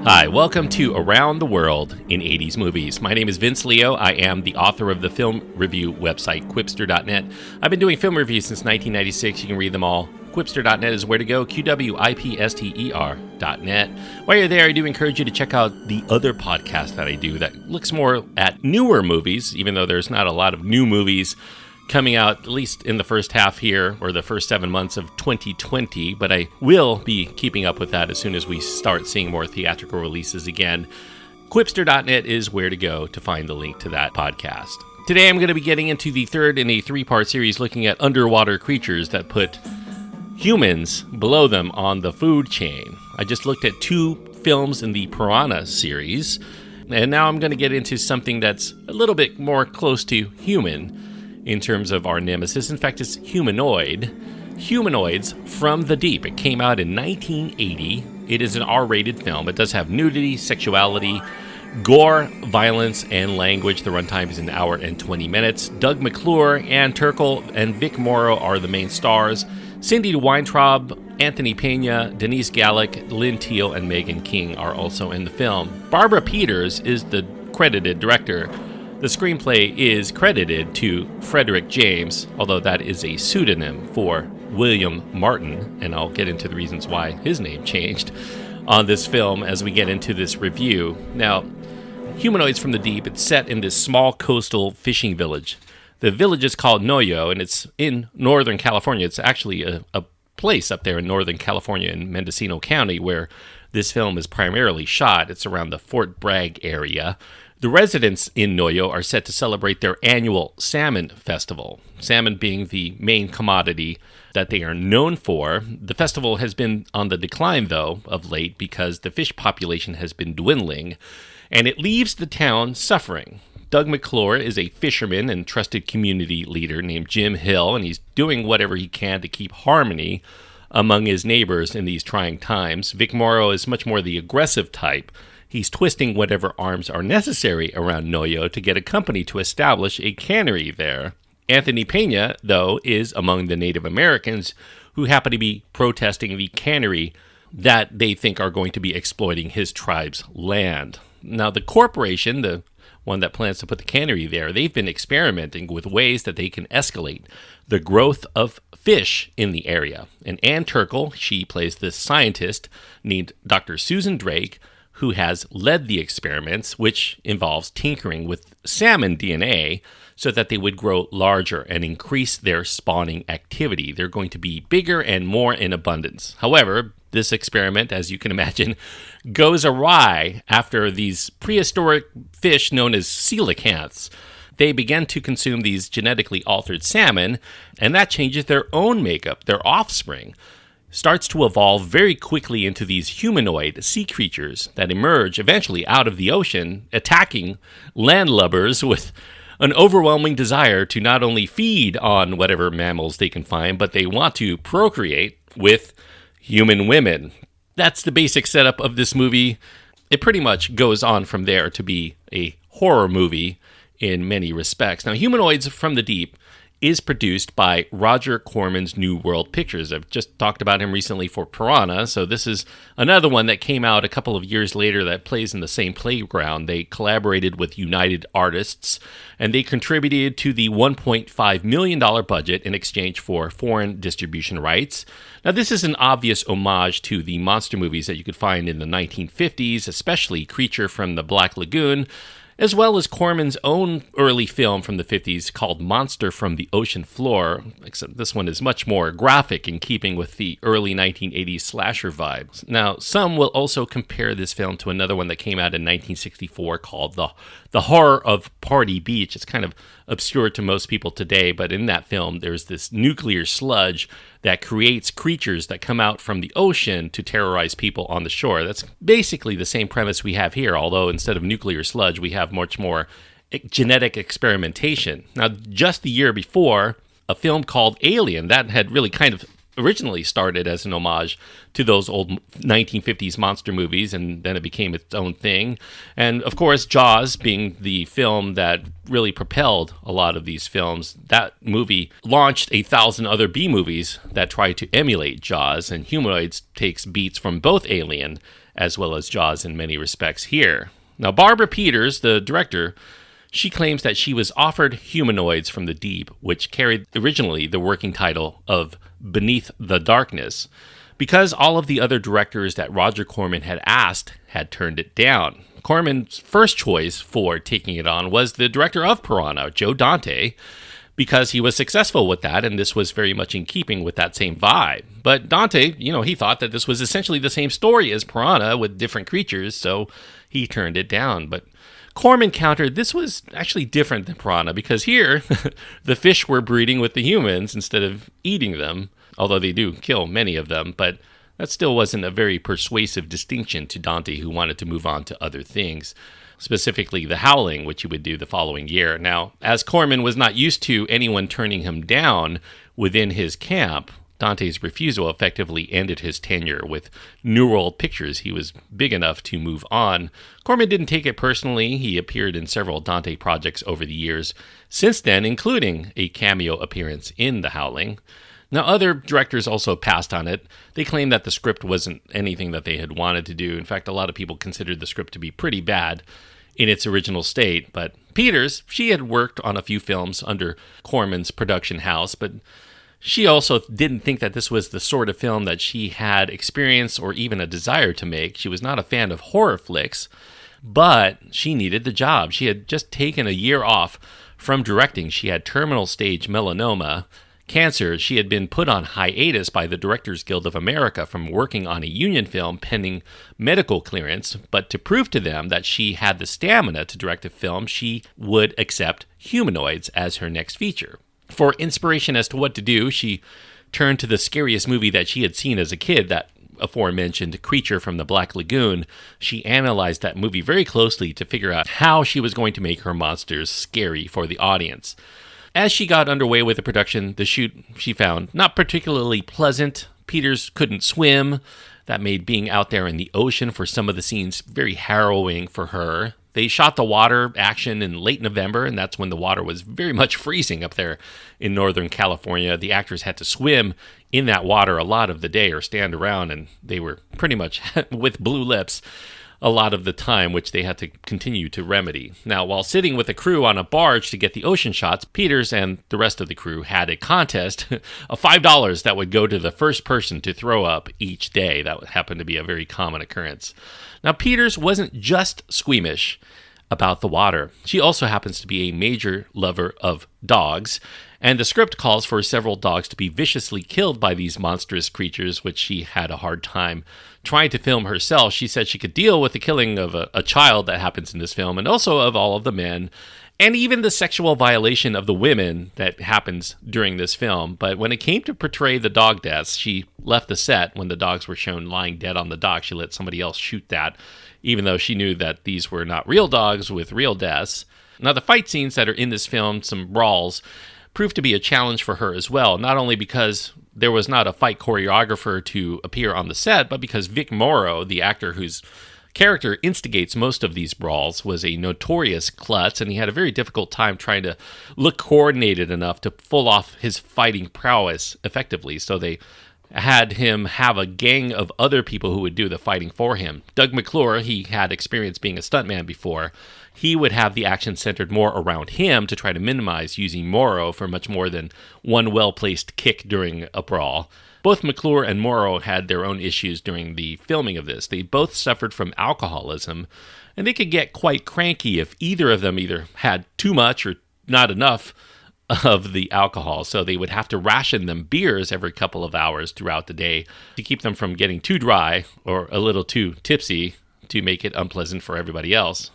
Hi, welcome to Around the World in 80s Movies. My name is Vince Leo. I am the author of the film review website, Quipster.net. I've been doing film reviews since 1996. You can read them all. Quipster.net is where to go, QWIPSTER.net. While you're there, I do encourage you to check out the other podcast that I do that looks more at newer movies, even though there's not a lot of new movies coming out, at least in the first half here, or the first 7 months of 2020, but I will be keeping up with that as soon as we start seeing more theatrical releases again. Quipster.net is where to go to find the link to that podcast. Today I'm going to be getting into the third in a three-part series looking at underwater creatures that put humans below them on the food chain. I just looked at two films in the Piranha series, and now I'm going to get into something that's a little bit more close to human in terms of our nemesis. In fact, it's Humanoid. Humanoids from the Deep. It came out in 1980. It is an R-rated film. It does have nudity, sexuality, gore, violence, and language. The runtime is an hour and 20 minutes. Doug McClure, and Turkel, and Vic Morrow are the main stars. Cindy Weintraub, Anthony Pena, Denise Gallick, Lynn Teal, and Megan King are also in the film. Barbara Peeters is the credited director. The screenplay is credited to Frederick James, although that is a pseudonym for William Martin, and I'll get into the reasons why his name changed on this film as we get into this review. Now, Humanoids from the Deep, it's set in this small coastal fishing village. The village is called Noyo, and it's in Northern California. It's actually a place up there in Northern California in Mendocino County where this film is primarily shot. It's around the Fort Bragg area. The residents in Noyo are set to celebrate their annual salmon festival, salmon being the main commodity that they are known for. The festival has been on the decline, though, of late because the fish population has been dwindling, and it leaves the town suffering. Doug McClure is a fisherman and trusted community leader named Jim Hill, and he's doing whatever he can to keep harmony among his neighbors in these trying times. Vic Morrow is much more the aggressive type. He's twisting whatever arms are necessary around Noyo to get a company to establish a cannery there. Anthony Pena, though, is among the Native Americans who happen to be protesting the cannery that they think are going to be exploiting his tribe's land. Now, the corporation, the one that plans to put the cannery there, they've been experimenting with ways that they can escalate the growth of fish in the area. And Ann Turkel, she plays this scientist named Dr. Susan Drake, who has led the experiments, which involves tinkering with salmon DNA so that they would grow larger and increase their spawning activity. They're going to be bigger and more in abundance. However, this experiment, as you can imagine, goes awry after these prehistoric fish known as coelacanths. They begin to consume these genetically altered salmon, and that changes their own makeup, their offspring starts to evolve very quickly into these humanoid sea creatures that emerge eventually out of the ocean, attacking landlubbers with an overwhelming desire to not only feed on whatever mammals they can find, but they want to procreate with human women. That's the basic setup of this movie. It pretty much goes on from there to be a horror movie in many respects. Now, Humanoids from the Deep is produced by Roger Corman's New World Pictures. I've just talked about him recently for Piranha, so this is another one that came out a couple of years later that plays in the same playground. They collaborated with United Artists, and they contributed to the $1.5 million budget in exchange for foreign distribution rights. Now, this is an obvious homage to the monster movies that you could find in the 1950s, especially Creature from the Black Lagoon, as well as Corman's own early film from the 50s called Monster from the Ocean Floor, except this one is much more graphic in keeping with the early 1980s slasher vibes. Now, some will also compare this film to another one that came out in 1964 called The Horror of Party Beach. It's kind of obscure to most people today, but in that film, there's this nuclear sludge that creates creatures that come out from the ocean to terrorize people on the shore. That's basically the same premise we have here, although instead of nuclear sludge, we have much more genetic experimentation. Now, just the year before, a film called Alien, that had really kind of originally started as an homage to those old 1950s monster movies, and then it became its own thing. And of course, Jaws being the film that really propelled a lot of these films, that movie launched 1,000 other B movies that tried to emulate Jaws, and Humanoids takes beats from both Alien as well as Jaws in many respects here. Now, Barbara Peeters, the director, she claims that she was offered Humanoids from the Deep, which carried originally the working title of Beneath the Darkness, because all of the other directors that Roger Corman had asked had turned it down. Corman's first choice for taking it on was the director of Piranha, Joe Dante, because he was successful with that, and this was very much in keeping with that same vibe. But Dante, he thought that this was essentially the same story as Piranha with different creatures, so he turned it down. But Corman countered this was actually different than Piranha, because here, the fish were breeding with the humans instead of eating them, although they do kill many of them, but that still wasn't a very persuasive distinction to Dante, who wanted to move on to other things, specifically The Howling, which he would do the following year. Now, as Corman was not used to anyone turning him down within his camp, Dante's refusal effectively ended his tenure with New World Pictures. He was big enough to move on. Corman didn't take it personally. He appeared in several Dante projects over the years since then, including a cameo appearance in The Howling. Now, other directors also passed on it. They claimed that the script wasn't anything that they had wanted to do. In fact, a lot of people considered the script to be pretty bad in its original state. But Peeters, she had worked on a few films under Corman's production house, but she also didn't think that this was the sort of film that she had experience or even a desire to make. She was not a fan of horror flicks, but she needed the job. She had just taken a year off from directing. She had terminal stage melanoma, cancer. She had been put on hiatus by the Directors Guild of America from working on a union film pending medical clearance, but to prove to them that she had the stamina to direct a film, she would accept Humanoids as her next feature. For inspiration as to what to do, she turned to the scariest movie that she had seen as a kid, that aforementioned Creature from the Black Lagoon. She analyzed that movie very closely to figure out how she was going to make her monsters scary for the audience. As she got underway with the production, the shoot she found not particularly pleasant. Peeters couldn't swim. That made being out there in the ocean for some of the scenes very harrowing for her. They shot the water action in late November, and that's when the water was very much freezing up there in Northern California. The actors had to swim in that water a lot of the day or stand around, and they were pretty much with blue lips a lot of the time, which they had to continue to remedy. Now, while sitting with the crew on a barge to get the ocean shots, Peeters and the rest of the crew had a contest of $5 that would go to the first person to throw up each day. That happened to be a very common occurrence. Now, Peeters wasn't just squeamish about the water. She also happens to be a major lover of dogs, and the script calls for several dogs to be viciously killed by these monstrous creatures, which she had a hard time trying to film herself. She said she could deal with the killing of a child that happens in this film, and also of all of the men, and even the sexual violation of the women that happens during this film. But when it came to portray the dog deaths, she left the set when the dogs were shown lying dead on the dock. She let somebody else shoot that, even though she knew that these were not real dogs with real deaths. Now, the fight scenes that are in this film, some brawls, proved to be a challenge for her as well, not only because there was not a fight choreographer to appear on the set, but because Vic Morrow, the actor whose character instigates most of these brawls, was a notorious klutz, and he had a very difficult time trying to look coordinated enough to pull off his fighting prowess effectively. So they had him have a gang of other people who would do the fighting for him. Doug McClure, he had experience being a stuntman before. He would have the action centered more around him to try to minimize using Morrow for much more than one well-placed kick during a brawl. Both McClure and Morrow had their own issues during the filming of this. They both suffered from alcoholism, and they could get quite cranky if either of them either had too much or not enough of the alcohol. So they would have to ration them beers every couple of hours throughout the day to keep them from getting too dry or a little too tipsy to make it unpleasant for everybody else.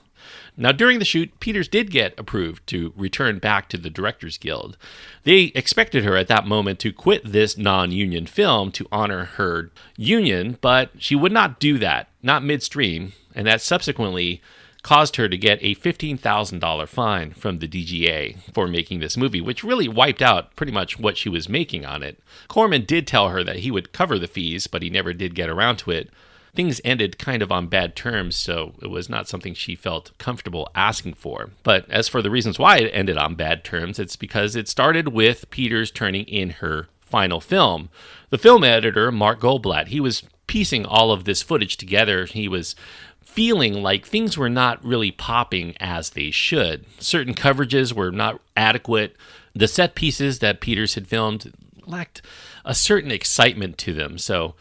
Now, during the shoot, Peeters did get approved to return back to the Directors Guild. They expected her at that moment to quit this non-union film to honor her union, but she would not do that, not midstream, and that subsequently caused her to get a $15,000 fine from the DGA for making this movie, which really wiped out pretty much what she was making on it. Corman did tell her that he would cover the fees, but he never did get around to it. Things ended kind of on bad terms, so it was not something she felt comfortable asking for. But as for the reasons why it ended on bad terms, it's because it started with Peeters turning in her final film. The film editor, Mark Goldblatt, he was piecing all of this footage together. He was feeling like things were not really popping as they should. Certain coverages were not adequate. The set pieces that Peeters had filmed lacked a certain excitement to them. So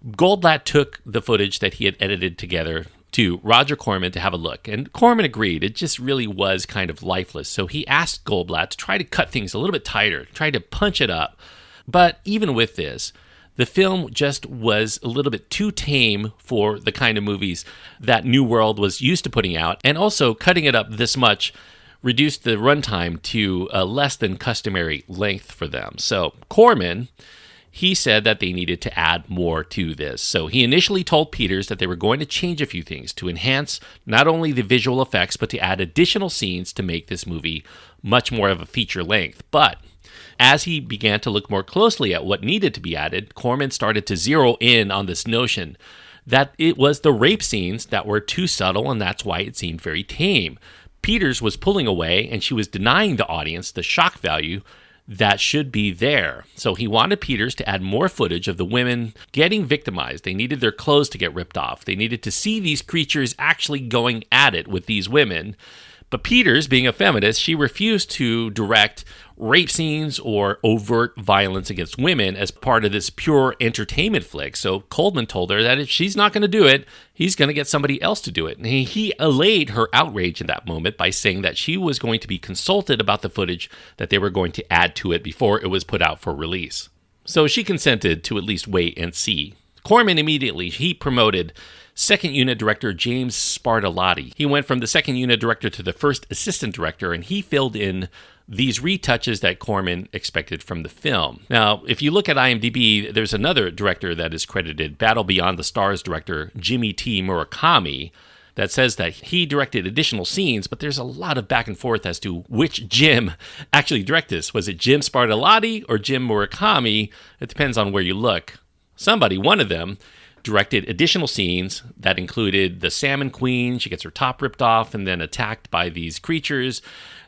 Goldblatt took the footage that he had edited together to Roger Corman to have a look. And Corman agreed. It just really was kind of lifeless. So he asked Goldblatt to try to cut things a little bit tighter, try to punch it up. But even with this, the film just was a little bit too tame for the kind of movies that New World was used to putting out. And also cutting it up this much reduced the runtime to a less than customary length for them. So Corman, he said that they needed to add more to this. So he initially told Peeters that they were going to change a few things to enhance not only the visual effects, but to add additional scenes to make this movie much more of a feature length. But as he began to look more closely at what needed to be added, Corman started to zero in on this notion that it was the rape scenes that were too subtle, and that's why it seemed very tame. Peeters was pulling away, and she was denying the audience the shock value that should be there. So he wanted Peeters to add more footage of the women getting victimized. They needed their clothes to get ripped off. They needed to see these creatures actually going at it with these women. But Peeters, being a feminist, she refused to direct rape scenes or overt violence against women as part of this pure entertainment flick. So Coleman told her that if she's not going to do it, he's going to get somebody else to do it. And he allayed her outrage in that moment by saying that she was going to be consulted about the footage that they were going to add to it before it was put out for release. So she consented to at least wait and see. Corman immediately, he promoted second unit director James Spartalotti. He went from the second unit director to the first assistant director, and he filled in these retouches that Corman expected from the film. Now, if you look at IMDb, there's another director that is credited, Battle Beyond the Stars director Jimmy T. Murakami, that says that he directed additional scenes, but there's a lot of back and forth as to which Jim actually directed this. Was it Jim Spartalotti or Jim Murakami? It depends on where you look. Somebody, one of them, directed additional scenes that included the salmon queen. She gets her top ripped off and then attacked by these creatures.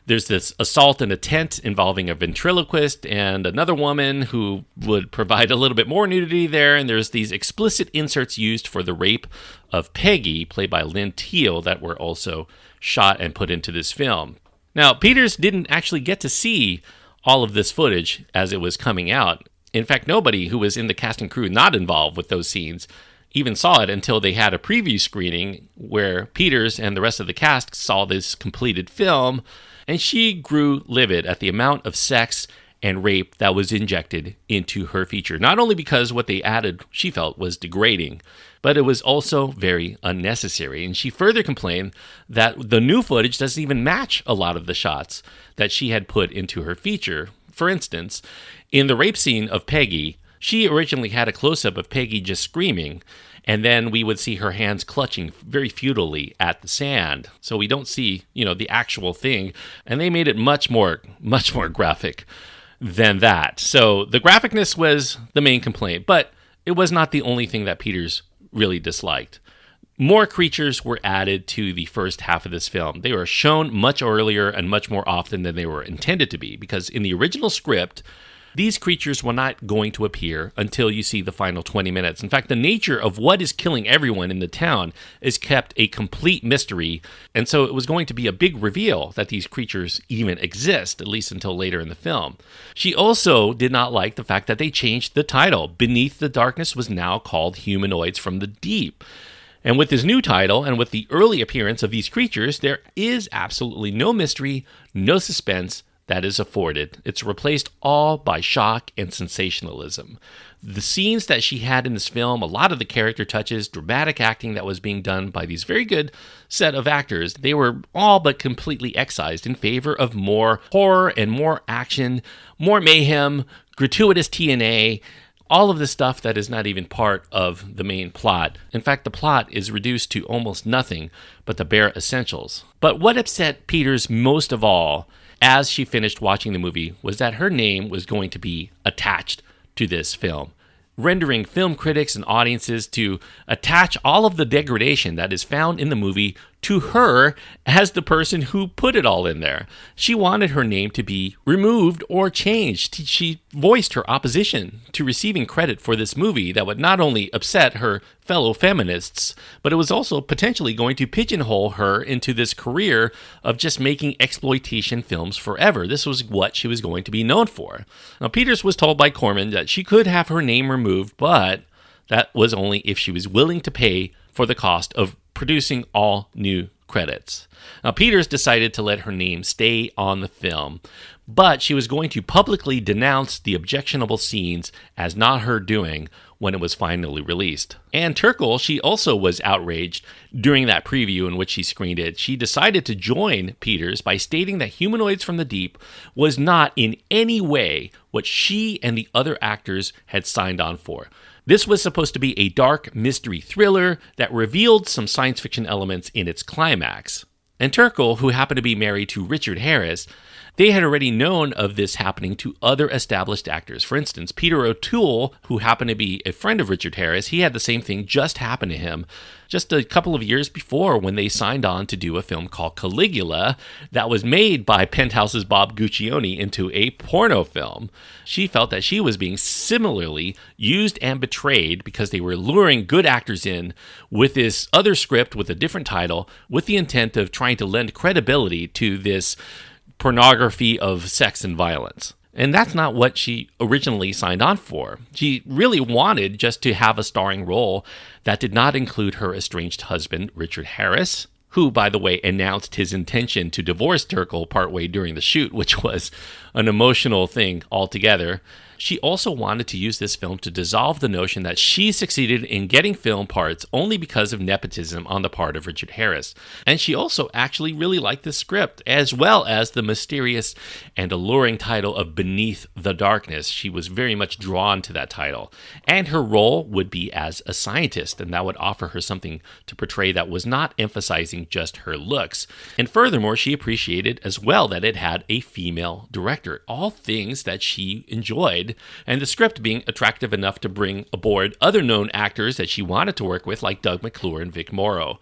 There's this assault in a tent involving a ventriloquist and another woman who would provide a little bit more nudity there. And there's these explicit inserts used for the rape of Peggy, played by Lynn Teal, that were also shot and put into this film. Now, Peeters didn't actually get to see all of this footage as it was coming out. In fact, nobody who was in the cast and crew not involved with those scenes even saw it until they had a preview screening where Peeters and the rest of the cast saw this completed film, and she grew livid at the amount of sex and rape that was injected into her feature. Not only because what they added she felt was degrading, but it was also very unnecessary. And she further complained that the new footage doesn't even match a lot of the shots that she had put into her feature. For instance, in the rape scene of Peggy, she originally had a close-up of Peggy just screaming, and then we would see her hands clutching very futilely at the sand. So we don't see, the actual thing, and they made it much more graphic than that. So the graphicness was the main complaint, but it was not the only thing that Peeters really disliked. More creatures were added to the first half of this film. They were shown much earlier and much more often than they were intended to be, because in the original script, these creatures were not going to appear until you see the final 20 minutes. In fact, the nature of what is killing everyone in the town is kept a complete mystery, and so it was going to be a big reveal that these creatures even exist, at least until later in the film. She also did not like the fact that they changed the title. Beneath the Darkness was now called Humanoids from the Deep. And with this new title, and with the early appearance of these creatures, there is absolutely no mystery, no suspense that is afforded. It's replaced all by shock and sensationalism. The scenes that she had in this film, a lot of the character touches, dramatic acting that was being done by these very good set of actors, they were all but completely excised in favor of more horror and more action, more mayhem, gratuitous TNA, all of the stuff that is not even part of the main plot. In fact, the plot is reduced to almost nothing but the bare essentials. But what upset Peeters most of all as she finished watching the movie was that her name was going to be attached to this film, rendering film critics and audiences to attach all of the degradation that is found in the movie to her as the person who put it all in there. She wanted her name to be removed or changed. She voiced her opposition to receiving credit for this movie that would not only upset her fellow feminists, but it was also potentially going to pigeonhole her into this career of just making exploitation films forever. This was what she was going to be known for. Now, Peeters was told by Corman that she could have her name removed, but that was only if she was willing to pay for the cost of producing all new credits. Now, Peeters decided to let her name stay on the film, but she was going to publicly denounce the objectionable scenes as not her doing when it was finally released. And Turkel, she also was outraged during that preview in which she screened it. She decided to join Peeters by stating that Humanoids from the Deep was not in any way what she and the other actors had signed on for. This was supposed to be a dark mystery thriller that revealed some science fiction elements in its climax. And Turkel, who happened to be married to Richard Harris, they had already known of this happening to other established actors. For instance, Peter O'Toole, who happened to be a friend of Richard Harris, he had the same thing just happen to him just a couple of years before when they signed on to do a film called Caligula that was made by Penthouse's Bob Guccione into a porno film. She felt that she was being similarly used and betrayed because they were luring good actors in with this other script with a different title with the intent of trying to lend credibility to this pornography of sex and violence. And that's not what she originally signed on for. She really wanted just to have a starring role that did not include her estranged husband, Richard Harris, who, by the way, announced his intention to divorce Turkel partway during the shoot, which was an emotional thing altogether. She also wanted to use this film to dissolve the notion that she succeeded in getting film parts only because of nepotism on the part of Richard Harris. And she also actually really liked the script, as well as the mysterious and alluring title of Beneath the Darkness. She was very much drawn to that title. And her role would be as a scientist, and that would offer her something to portray that was not emphasizing just her looks. And furthermore, she appreciated as well that it had a female director, all things that she enjoyed, and the script being attractive enough to bring aboard other known actors that she wanted to work with, like Doug McClure and Vic Morrow.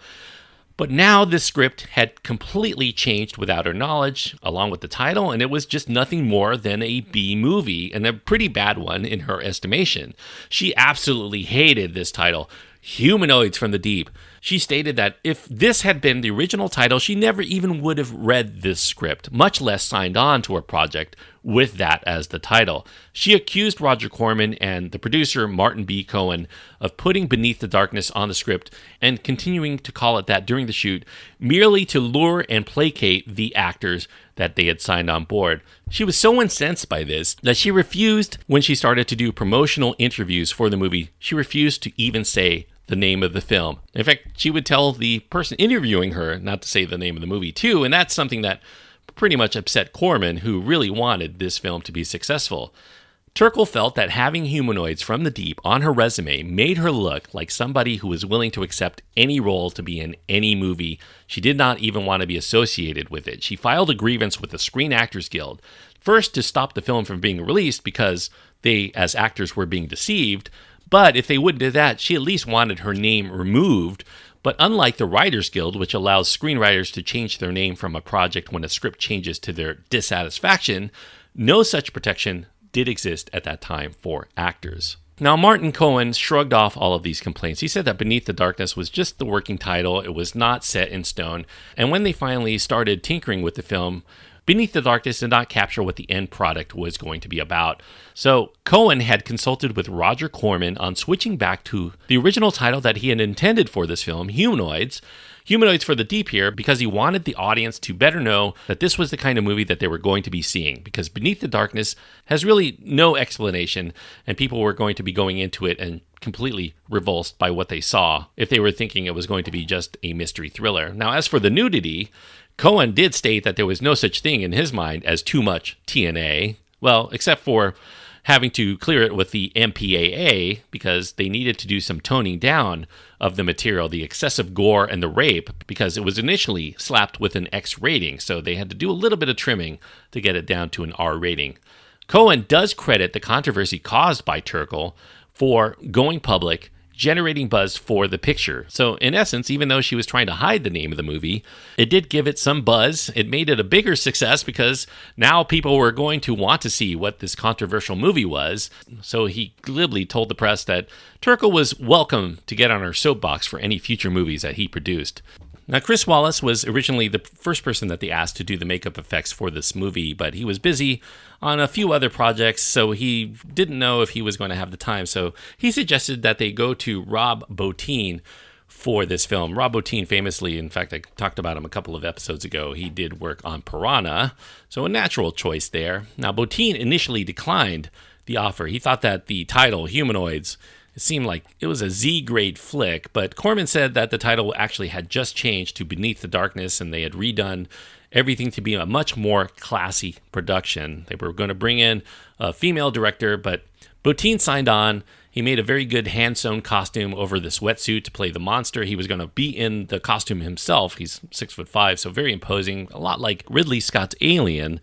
But now this script had completely changed without her knowledge, along with the title, and it was just nothing more than a B movie, and a pretty bad one in her estimation. She absolutely hated this title, Humanoids from the Deep. She stated that if this had been the original title, she never even would have read this script, much less signed on to a project with that as the title. She accused Roger Corman and the producer Martin B. Cohen of putting Beneath the Darkness on the script and continuing to call it that during the shoot, merely to lure and placate the actors that they had signed on board. She was so incensed by this that she refused, when she started to do promotional interviews for the movie, she refused to even say the name of the film. In fact, she would tell the person interviewing her not to say the name of the movie too, and that's something that pretty much upset Corman, who really wanted this film to be successful. Turkel felt that having Humanoids from the Deep on her resume made her look like somebody who was willing to accept any role to be in any movie. She did not even want to be associated with it. She filed a grievance with the Screen Actors Guild, first to stop the film from being released because they, as actors, were being deceived. But if they wouldn't do that, she at least wanted her name removed. But unlike the Writers Guild, which allows screenwriters to change their name from a project when a script changes to their dissatisfaction, no such protection did exist at that time for actors. Now, Martin Cohen shrugged off all of these complaints. He said that Beneath the Darkness was just the working title. It was not set in stone. And when they finally started tinkering with the film, Beneath the Darkness did not capture what the end product was going to be about. So Cohen had consulted with Roger Corman on switching back to the original title that he had intended for this film, Humanoids for the Deep here, because he wanted the audience to better know that this was the kind of movie that they were going to be seeing, because Beneath the Darkness has really no explanation, and people were going to be going into it and completely revulsed by what they saw if they were thinking it was going to be just a mystery thriller. Now, as for the nudity, Cohen did state that there was no such thing in his mind as too much TNA, well, except for having to clear it with the MPAA because they needed to do some toning down of the material, the excessive gore and the rape, because it was initially slapped with an X rating, so they had to do a little bit of trimming to get it down to an R rating. Cohen does credit the controversy caused by Turkel for going public generating buzz for the picture. So in essence, even though she was trying to hide the name of the movie, it did give it some buzz. It made it a bigger success because now people were going to want to see what this controversial movie was. So he glibly told the press that Turkel was welcome to get on our soapbox for any future movies that he produced. Now, Chris Wallace was originally the first person that they asked to do the makeup effects for this movie, but he was busy on a few other projects, so he didn't know if he was going to have the time. So he suggested that they go to Rob Bottin for this film. Rob Bottin famously, in fact, I talked about him a couple of episodes ago, he did work on Piranha, so a natural choice there. Now, Bottin initially declined the offer. He thought that the title, Humanoids, it seemed like it was a Z-grade flick, but Corman said that the title actually had just changed to Beneath the Darkness, and they had redone everything to be a much more classy production. They were going to bring in a female director, but Bottin signed on. He made a very good hand-sewn costume over this wetsuit to play the monster. He was going to be in the costume himself. He's 6'5", so very imposing, a lot like Ridley Scott's Alien,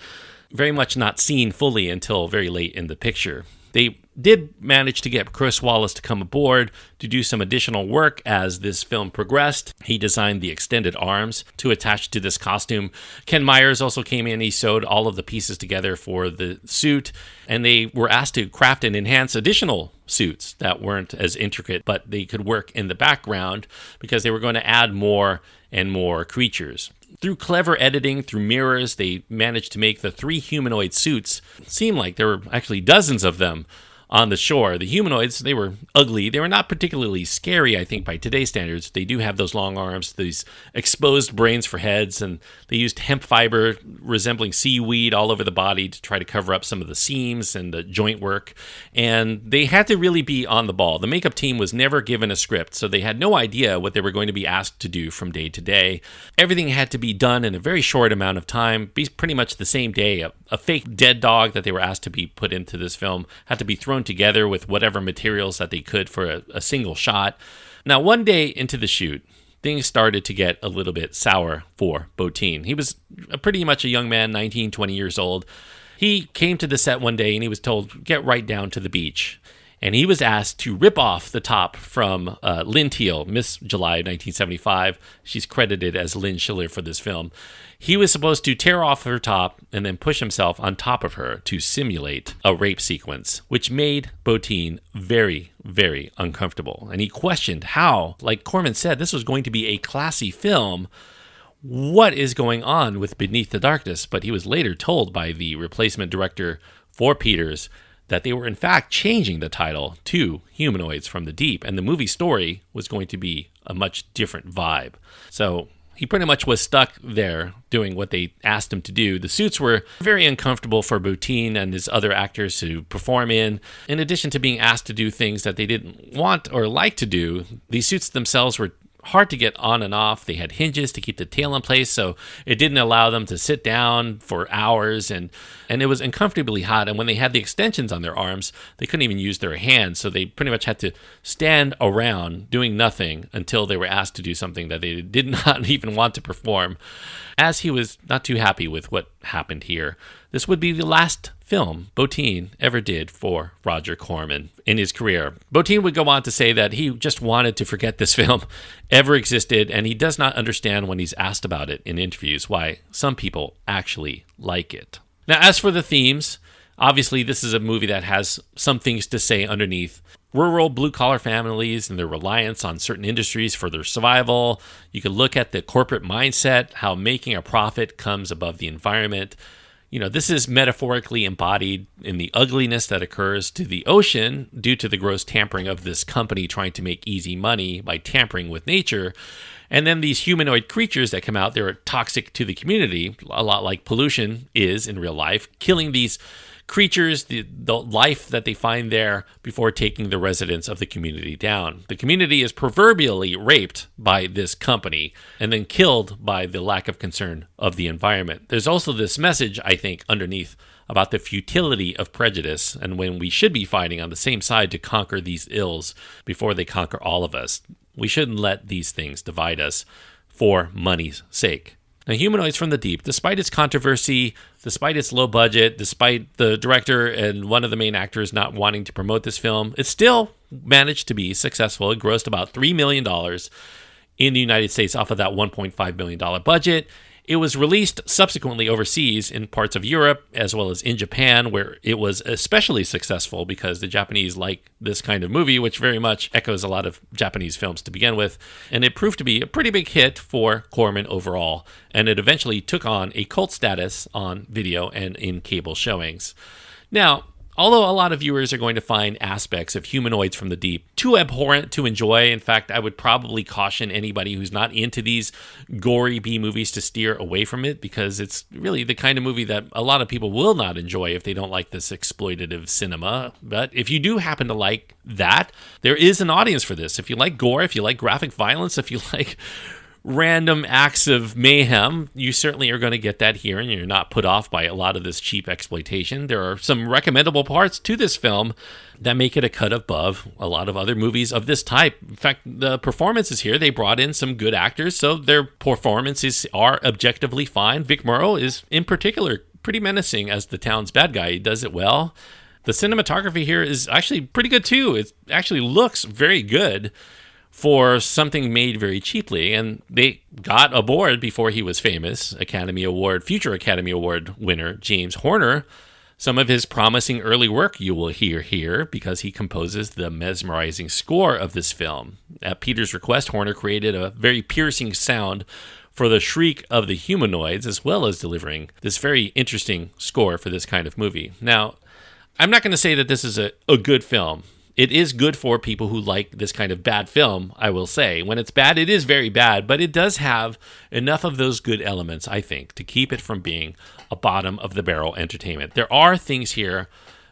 very much not seen fully until very late in the picture. They did manage to get Chris Wallace to come aboard to do some additional work as this film progressed. He designed the extended arms to attach to this costume. Ken Myers also came in. He sewed all of the pieces together for the suit, and they were asked to craft and enhance additional suits that weren't as intricate, but they could work in the background because they were going to add more and more creatures. Through clever editing, through mirrors, they managed to make the 3 humanoid suits seem like there were actually dozens of them on the shore. The humanoids, they were ugly. They were not particularly scary, I think, by today's standards. They do have those long arms, these exposed brains for heads, and they used hemp fiber resembling seaweed all over the body to try to cover up some of the seams and the joint work. And they had to really be on the ball. The makeup team was never given a script, so they had no idea what they were going to be asked to do from day to day. Everything had to be done in a very short amount of time, be pretty much the same day. A fake dead dog that they were asked to be put into this film had to be thrown together with whatever materials that they could for a single shot. Now, one day into the shoot, things started to get a little bit sour for Bottin. He was pretty much a young man, 19, 20 years old. He came to the set one day and he was told, get right down to the beach. And he was asked to rip off the top from Lynn Teal, Miss July 1975. She's credited as Lynn Schiller for this film. He was supposed to tear off her top and then push himself on top of her to simulate a rape sequence, which made Bottin very, very uncomfortable. And he questioned how, like Corman said, this was going to be a classy film. What is going on with Beneath the Darkness? But he was later told by the replacement director for Peeters that they were in fact changing the title to Humanoids from the Deep, and the movie story was going to be a much different vibe. So he pretty much was stuck there doing what they asked him to do. The suits were very uncomfortable for Bottin and his other actors to perform in addition to being asked to do things that they didn't want or like to do. These suits themselves were hard to get on and off. They had hinges to keep the tail in place, so it didn't allow them to sit down for hours, and it was uncomfortably hot. And when they had the extensions on their arms, they couldn't even use their hands, so they pretty much had to stand around doing nothing until they were asked to do something that they did not even want to perform. As he was not too happy with what happened here, this would be the last film Bottin ever did for Roger Corman in his career. Bottin would go on to say that he just wanted to forget this film ever existed, and he does not understand when he's asked about it in interviews why some people actually like it. Now, as for the themes, obviously this is a movie that has some things to say underneath. Rural blue-collar families and their reliance on certain industries for their survival. You can look at the corporate mindset, how making a profit comes above the environment. You know, this is metaphorically embodied in the ugliness that occurs to the ocean due to the gross tampering of this company trying to make easy money by tampering with nature. And then these humanoid creatures that come out, they're toxic to the community, a lot like pollution is in real life, killing these creatures, the life that they find there before taking the residents of the community down. The community is proverbially raped by this company and then killed by the lack of concern of the environment. There's also this message, I think, underneath about the futility of prejudice and when we should be fighting on the same side to conquer these ills before they conquer all of us. We shouldn't let these things divide us for money's sake. Now, Humanoids from the Deep, despite its controversy, despite its low budget, despite the director and one of the main actors not wanting to promote this film, it still managed to be successful. It grossed about $3 million in the United States off of that $1.5 million budget. It was released subsequently overseas in parts of Europe as well as in Japan, where it was especially successful because the Japanese like this kind of movie, which very much echoes a lot of Japanese films to begin with. And it proved to be a pretty big hit for Corman overall. And it eventually took on a cult status on video and in cable showings. Now, although a lot of viewers are going to find aspects of Humanoids from the Deep too abhorrent to enjoy, in fact, I would probably caution anybody who's not into these gory B-movies to steer away from it, because it's really the kind of movie that a lot of people will not enjoy if they don't like this exploitative cinema. But if you do happen to like that, there is an audience for this. If you like gore, if you like graphic violence, if you like random acts of mayhem, you certainly are going to get that here, and you're not put off by a lot of this cheap exploitation. There are some recommendable parts to this film that make it a cut above a lot of other movies of this type. In fact, the performances here, they brought in some good actors, so their performances are objectively fine. Vic Morrow is, in particular, pretty menacing as the town's bad guy. He does it well. The cinematography here is actually pretty good, too. It actually looks very good for something made very cheaply, and they got aboard before he was famous, future Academy Award winner James Horner. Some of his promising early work you will hear here, because he composes the mesmerizing score of this film. At Peter's request, Horner created a very piercing sound for the shriek of the humanoids, as well as delivering this very interesting score for this kind of movie. Now, I'm not going to say that this is a good film. It is good for people who like this kind of bad film, I will say. When it's bad, it is very bad, but it does have enough of those good elements, I think, to keep it from being a bottom-of-the-barrel entertainment. There are things here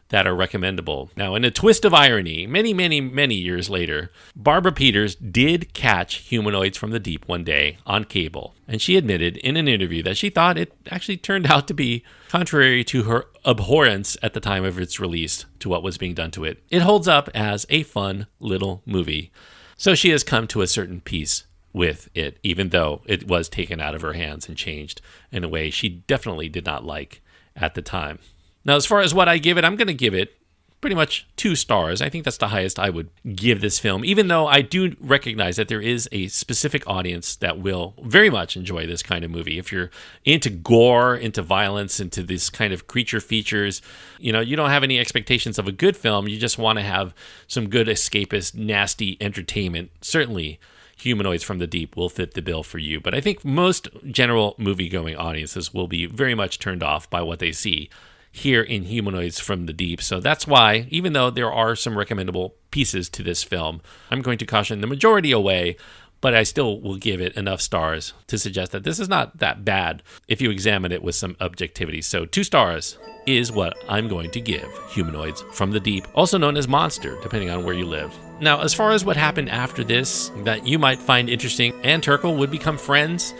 that are recommendable. Now, in a twist of irony, many years later, Barbara Peeters did catch Humanoids from the Deep one day on cable, and she admitted in an interview that she thought it actually turned out to be contrary to her abhorrence at the time of its release to what was being done to it. It holds up as a fun little movie. So she has come to a certain peace with it, even though it was taken out of her hands and changed in a way she definitely did not like at the time. Now, as far as what I give it, I'm going to give it pretty much 2 stars. I think that's the highest I would give this film, even though I do recognize that there is a specific audience that will very much enjoy this kind of movie. If you're into gore, into violence, into this kind of creature features, you don't have any expectations of a good film. You just want to have some good escapist, nasty entertainment. Certainly, Humanoids from the Deep will fit the bill for you. But I think most general movie-going audiences will be very much turned off by what they see here in Humanoids from the Deep. So that's why, even though there are some recommendable pieces to this film, I'm going to caution the majority away, but I still will give it enough stars to suggest that this is not that bad if you examine it with some objectivity. So 2 stars is what I'm going to give Humanoids from the Deep, also known as Monster, depending on where you live. Now, as far as what happened after this that you might find interesting, and Turkel would become friends.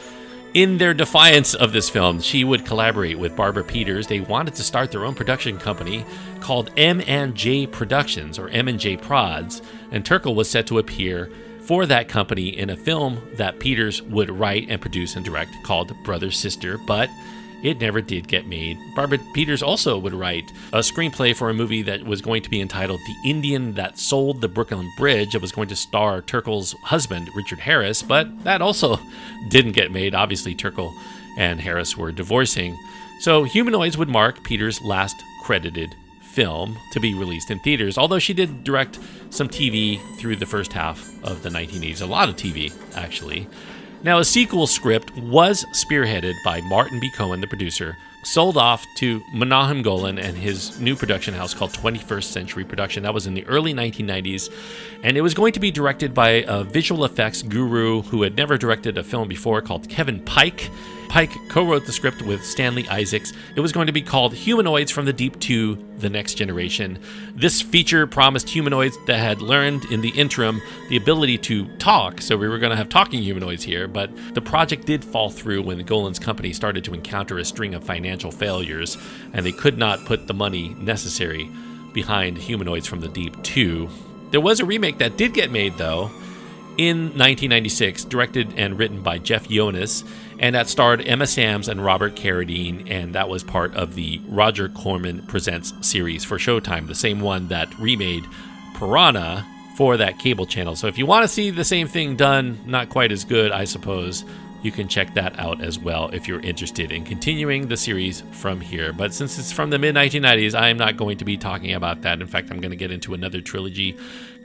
In their defiance of this film, she would collaborate with Barbara Peeters. They wanted to start their own production company called M&J Productions, or M&J Prods, and Turkel was set to appear for that company in a film that Peeters would write and produce and direct called Brother Sister, but it never did get made. Barbara Peeters also would write a screenplay for a movie that was going to be entitled The Indian That Sold the Brooklyn Bridge. It was going to star Turkel's husband, Richard Harris, but that also didn't get made. Obviously, Turkel and Harris were divorcing. So Humanoids would mark Peeters' last credited film to be released in theaters, although she did direct some TV through the first half of the 1980s. A lot of TV, actually. Now, a sequel script was spearheaded by Martin B. Cohen, the producer, sold off to Menahem Golan and his new production house called 21st Century Production. That was in the early 1990s, and it was going to be directed by a visual effects guru who had never directed a film before called Kevin Pike. Pike co-wrote the script with Stanley Isaacs. It was going to be called Humanoids from the Deep 2, The Next Generation. This feature promised humanoids that had learned in the interim the ability to talk, so we were going to have talking humanoids here, but the project did fall through when Golan's company started to encounter a string of financial failures, and they could not put the money necessary behind Humanoids from the Deep 2. There was a remake that did get made, though, in 1996, directed and written by Jeff Jonas, and that starred Emma Samms and Robert Carradine, and that was part of the Roger Corman Presents series for Showtime, the same one that remade Piranha for that cable channel. So if you want to see the same thing done, not quite as good, I suppose, you can check that out as well if you're interested in continuing the series from here. But since it's from the mid-1990s, I am not going to be talking about that. In fact, I'm going to get into another trilogy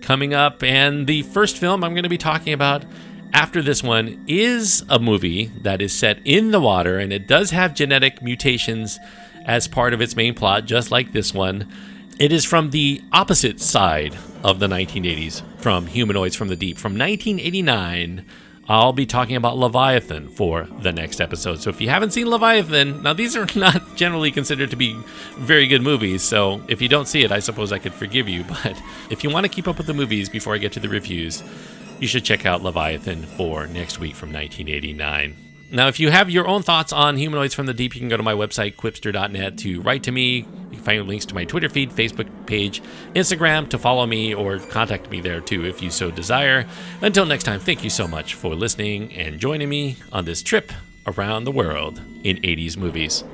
coming up, and the first film I'm going to be talking about after this one is a movie that is set in the water, and it does have genetic mutations as part of its main plot, just like this one. It is from the opposite side of the 1980s, from Humanoids from the Deep. From 1989, I'll be talking about Leviathan for the next episode. So if you haven't seen Leviathan, now these are not generally considered to be very good movies, so if you don't see it, I suppose I could forgive you. But if you want to keep up with the movies before I get to the reviews, you should check out Leviathan for next week from 1989. Now, if you have your own thoughts on Humanoids from the Deep, you can go to my website, quipster.net, to write to me. You can find links to my Twitter feed, Facebook page, Instagram to follow me, or contact me there too if you so desire. Until next time, thank you so much for listening and joining me on this trip around the world in 80s movies.